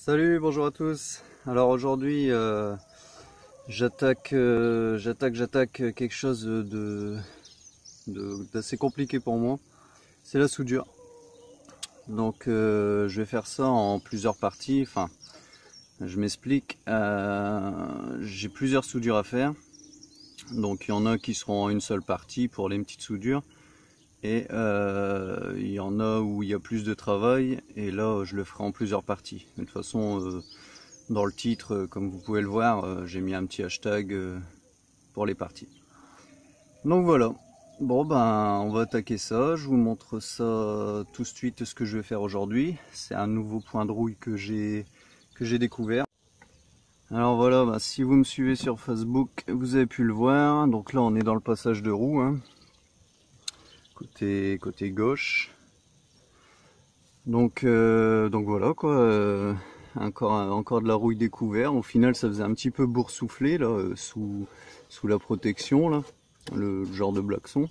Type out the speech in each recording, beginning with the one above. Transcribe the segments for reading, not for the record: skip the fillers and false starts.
Salut, bonjour à tous. Alors aujourd'hui, j'attaque quelque chose d'assez compliqué pour moi. C'est la soudure. Donc je vais faire ça en plusieurs parties. Enfin, je m'explique. J'ai plusieurs soudures à faire. Donc il y en a qui seront en une seule partie pour les petites soudures. Et il y en a où il y a plus de travail. Et là, je le ferai en plusieurs parties. De toute façon, dans le titre, comme vous pouvez le voir, j'ai mis un petit hashtag pour les parties. Donc voilà. Bon ben, on va attaquer ça. Je vous montre ça tout de suite ce que je vais faire aujourd'hui. C'est un nouveau point de rouille que j'ai découvert. Alors voilà, ben, si vous me suivez sur Facebook, vous avez pu le voir. Donc là, on est dans le passage de roue, hein, côté gauche. Donc voilà quoi. Encore de la rouille découverte. Au final, ça faisait un petit peu boursouflé là, sous la protection là, le genre de blackson.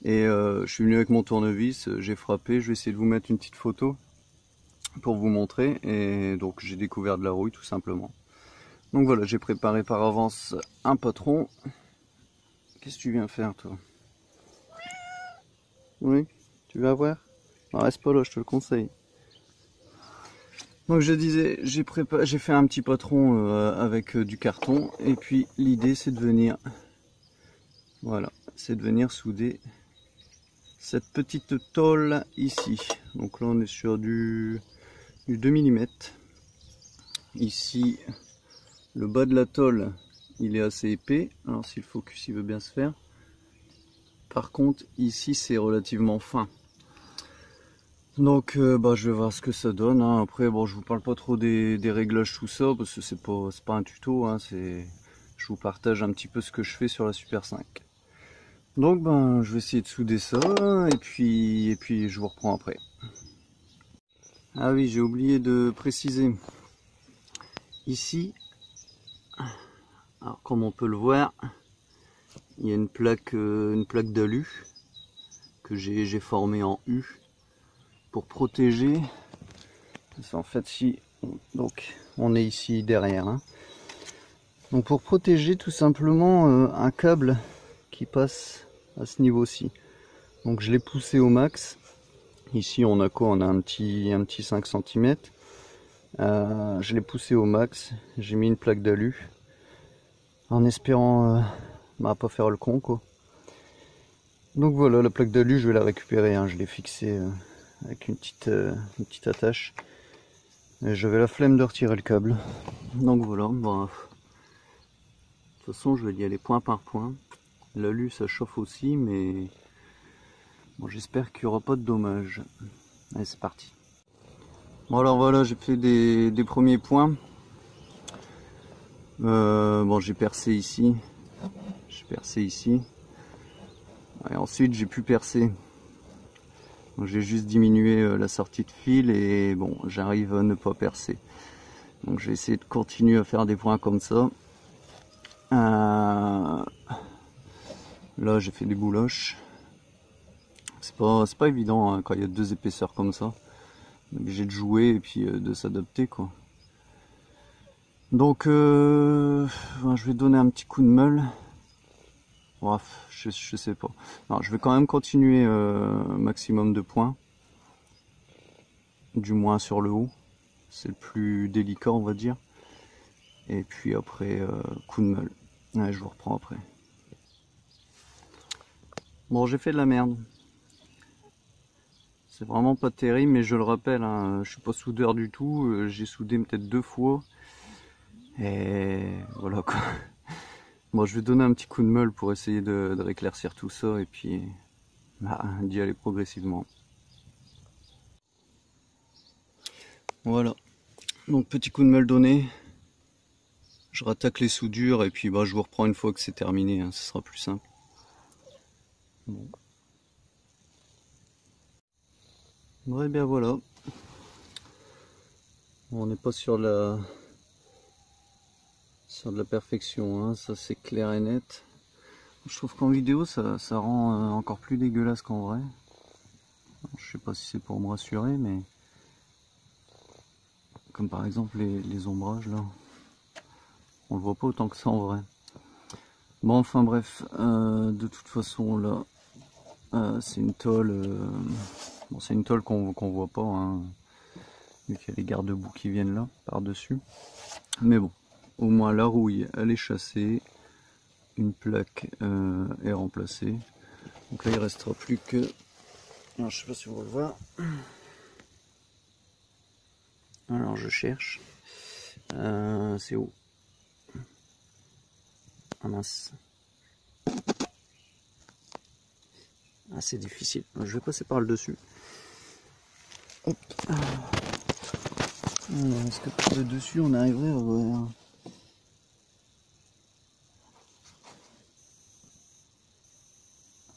Et je suis venu avec mon tournevis, j'ai frappé. Je vais essayer de vous mettre une petite photo pour vous montrer. Et donc j'ai découvert de la rouille tout simplement. Donc voilà, j'ai préparé par avance un patron. Qu'est-ce que tu viens faire toi? Oui, tu veux voir? Non, reste pas là, je te le conseille. Donc je disais, j'ai fait un petit patron avec du carton, et puis l'idée c'est de venir, voilà, c'est de venir souder cette petite tôle ici. Donc là on est sur du 2 mm. Ici, le bas de la tôle, il est assez épais, alors si le focus il veut bien se faire. Par contre ici c'est relativement fin. Donc je vais voir ce que ça donne, hein. Après bon, je vous parle pas trop des réglages tout ça parce que c'est pas un tuto, hein. Je vous partage un petit peu ce que je fais sur la Super 5. Donc je vais essayer de souder ça et puis je vous reprends après. Ah oui, j'ai oublié de préciser. Ici, alors comme on peut le voir, il y a une plaque d'alu que j'ai formée en U pour protéger. En fait, si donc on est ici derrière, hein. Donc pour protéger tout simplement un câble qui passe à ce niveau-ci. Donc je l'ai poussé au max. Ici on a quoi? On a un petit 5 cm. Je l'ai poussé au max. J'ai mis une plaque d'alu en espérant pas faire le con quoi. Donc voilà, la plaque d'alu je vais la récupérer, hein. Je l'ai fixée avec une petite attache. J'avais la flemme de retirer le câble. Donc voilà, de toute façon je vais y aller point par point. L'alu ça chauffe aussi, mais bon, j'espère qu'il n'y aura pas de dommages. Allez, c'est parti. Bon alors voilà, j'ai fait des premiers points. Bon, j'ai percé ici. Et ensuite j'ai pu percer. J'ai juste diminué la sortie de fil et bon, j'arrive à ne pas percer. Donc j'ai essayé de continuer à faire des points comme ça. Là j'ai fait des bouloches. C'est pas évident, hein, quand il y a deux épaisseurs comme ça. On est obligé de jouer et puis de s'adapter quoi. Donc je vais donner un petit coup de meule. Bref, je sais pas. Non, je vais quand même continuer maximum de points. Du moins sur le haut. C'est le plus délicat on va dire. Et puis après coup de meule. Ouais, je vous reprends après. Bon, j'ai fait de la merde. C'est vraiment pas terrible, mais je le rappelle, hein, je suis pas soudeur du tout. J'ai soudé peut-être 2 fois. Et voilà quoi. Bon, je vais donner un petit coup de meule pour essayer de réclaircir tout ça et puis d'y aller progressivement. Voilà. Donc petit coup de meule donné. Je rattaque les soudures et puis je vous reprends une fois que c'est terminé, hein, ce sera plus simple. Bon. Ouais, bien voilà. On n'est pas sur de la perfection, hein, ça c'est clair et net. Je trouve qu'en vidéo ça rend encore plus dégueulasse qu'en vrai. Alors, je sais pas si c'est pour me rassurer, mais comme par exemple les ombrages là. On le voit pas autant que ça en vrai. Bon, enfin bref, de toute façon là, c'est une tôle. Bon, c'est une tôle qu'on voit pas, hein, vu qu'il y a les garde-boue qui viennent là par-dessus. Mais bon, au moins la rouille elle est chassée, une plaque est remplacée. Donc là il restera plus que. Alors je sais pas si vous le voir. Alors je cherche. C'est où? Ah mince. Ah c'est difficile. Je vais passer par le dessus. Hop. Alors est-ce que par le dessus on arriverait à voir?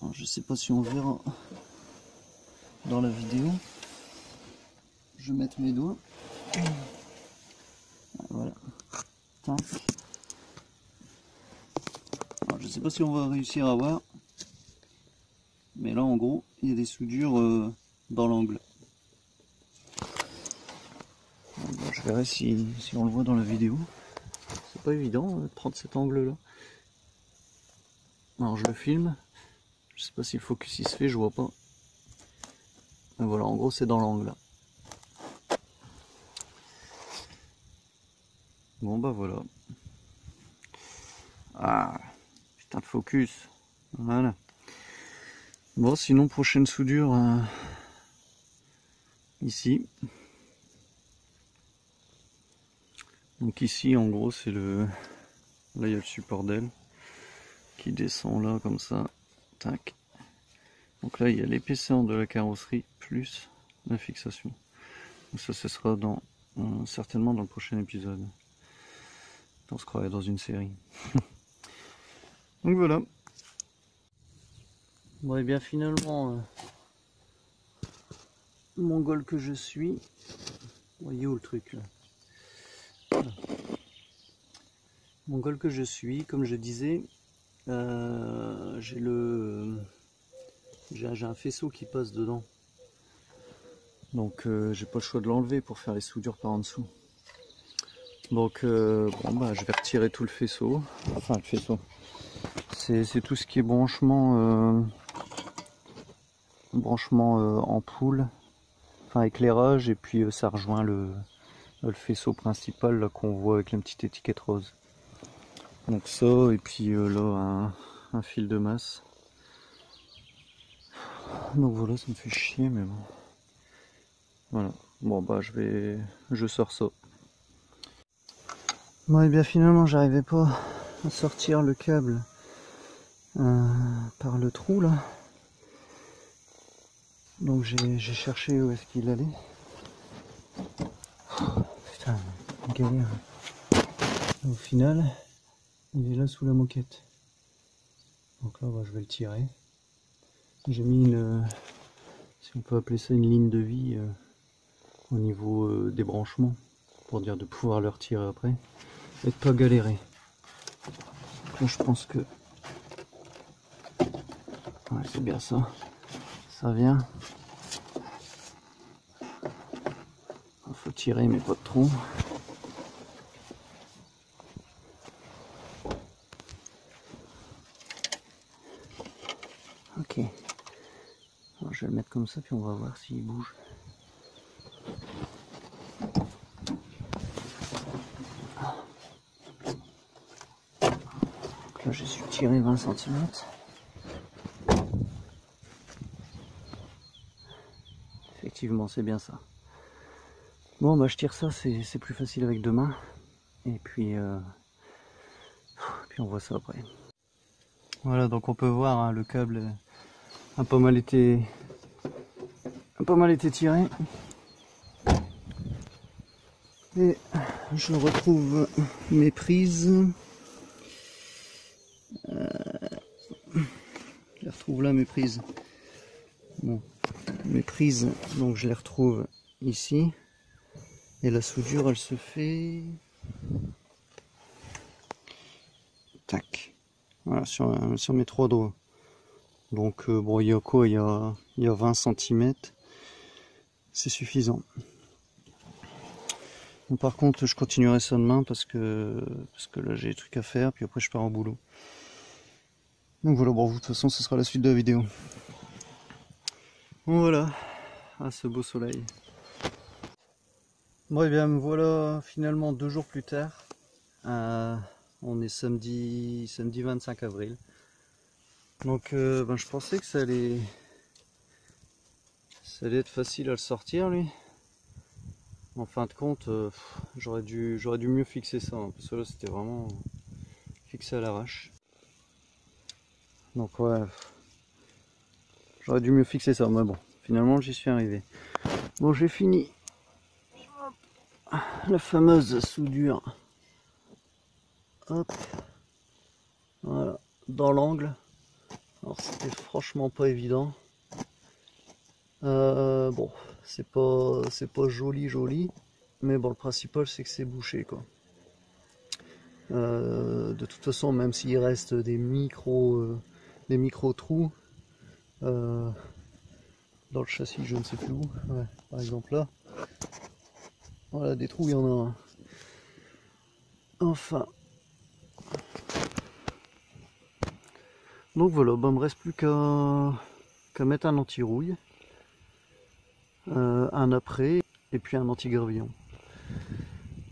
Alors, je sais pas si on verra dans la vidéo. Je vais mettre mes doigts. Voilà. Tac. Alors, je sais pas si on va réussir à voir. Mais là en gros il y a des soudures dans l'angle. Je verrai si on le voit dans la vidéo. C'est pas évident de prendre cet angle là. Alors je le filme. Je sais pas si le focus il se fait, je vois pas. Mais voilà, en gros c'est dans l'angle là. Bon bah voilà. Ah putain de focus. Voilà. Bon sinon prochaine soudure ici. Donc ici en gros c'est le. Là il y a le support d'aile qui descend là comme ça. Tac. Donc là il y a l'épaisseur de la carrosserie plus la fixation. Donc ça ce sera dans certainement dans le prochain épisode. On se croirait dans une série. Donc voilà. Bon et bien finalement mongol que je suis. Voyez où le truc là. Voilà. Mongol que je suis, comme je disais, j'ai un faisceau qui passe dedans. Donc j'ai pas le choix de l'enlever pour faire les soudures par en dessous. Donc bon bah je vais retirer tout le faisceau. Enfin le faisceau. C'est tout ce qui est branchement ampoule, enfin éclairage, et puis ça rejoint le faisceau principal qu'on voit avec la petite étiquette rose. Donc ça, et puis là un fil de masse. Donc voilà, ça me fait chier mais bon. Voilà. Bon bah je sors ça. Bon et bien finalement j'arrivais pas à sortir le câble par le trou là. Donc j'ai cherché où est-ce qu'il allait. Putain, galère. Au final, il est là sous la moquette. Donc là bah, je vais le tirer. J'ai mis une, si on peut appeler ça une ligne de vie au niveau des branchements, pour dire de pouvoir le retirer après et de pas galérer. Donc là je pense que ouais, c'est bien ça. Ça vient. Il faut tirer mais pas de trop. Ok. Alors, je vais le mettre comme ça puis on va voir s'il bouge. Donc là j'ai su tirer 20 cm. Effectivement c'est bien ça. Bon bah je tire ça, c'est plus facile avec deux mains. Et puis on voit ça après. Voilà, donc on peut voir hein, le câble a pas mal été tiré. Et je retrouve mes prises. Je les retrouve là, mes prises. Bon, mes prises, donc je les retrouve ici. Et la soudure, elle se fait... Tac. Voilà, sur mes trois doigts. Donc bon, il y a quoi? Il y a 20 cm. C'est suffisant. Par contre, je continuerai ça demain parce que là j'ai des trucs à faire, puis après je pars au boulot. Donc voilà, bon, de toute façon, ce sera la suite de la vidéo. Bon voilà, à ce beau soleil. Bon et bien me voilà finalement 2 jours plus tard. On est samedi 25 avril. Donc je pensais que ça allait être facile à le sortir lui. En fin de compte, j'aurais dû mieux fixer ça, hein, parce que là c'était vraiment fixé à l'arrache. Donc ouais, j'aurais dû mieux fixer ça, mais bon, finalement j'y suis arrivé. Bon, j'ai fini la fameuse soudure. Hop, voilà, dans l'angle. Alors c'était franchement pas évident. Bon, c'est pas joli, mais bon, le principal c'est que c'est bouché quoi. De toute façon, même s'il reste des micro trous dans le châssis, je ne sais plus où, ouais, par exemple là, voilà, des trous, il y en a un. Enfin, donc voilà, il me reste plus qu'à mettre un anti-rouille, un après, et puis un anti-gravillon.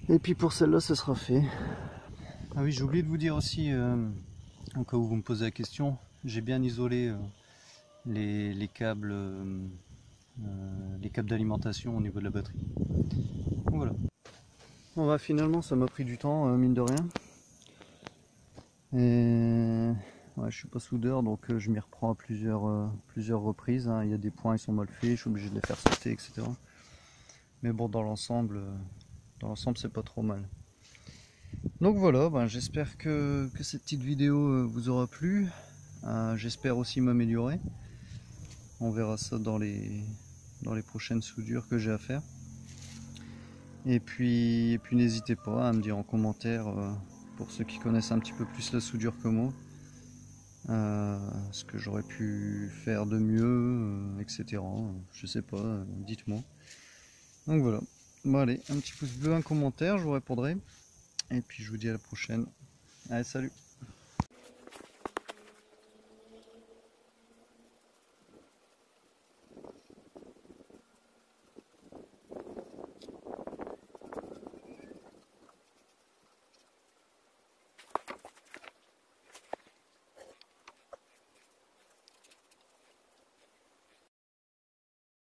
Et puis pour celle-là, ce sera fait. Ah oui, j'ai oublié de vous dire aussi, en cas où vous me posez la question, j'ai bien isolé les câbles d'alimentation au niveau de la batterie. Donc voilà. Bon bah finalement ça m'a pris du temps, mine de rien. Et ouais, je suis pas soudeur, donc je m'y reprends à plusieurs reprises, hein. Il y a des points ils sont mal faits, je suis obligé de les faire sauter, etc. Mais bon, dans l'ensemble c'est pas trop mal. Donc voilà, j'espère que cette petite vidéo vous aura plu. J'espère aussi m'améliorer. On verra ça dans les prochaines soudures que j'ai à faire. Et puis n'hésitez pas à me dire en commentaire, pour ceux qui connaissent un petit peu plus la soudure que moi, ce que j'aurais pu faire de mieux, etc. Je sais pas, dites-moi. Donc voilà. Bon allez, un petit pouce bleu, un commentaire, je vous répondrai. Et puis je vous dis à la prochaine. Allez, salut!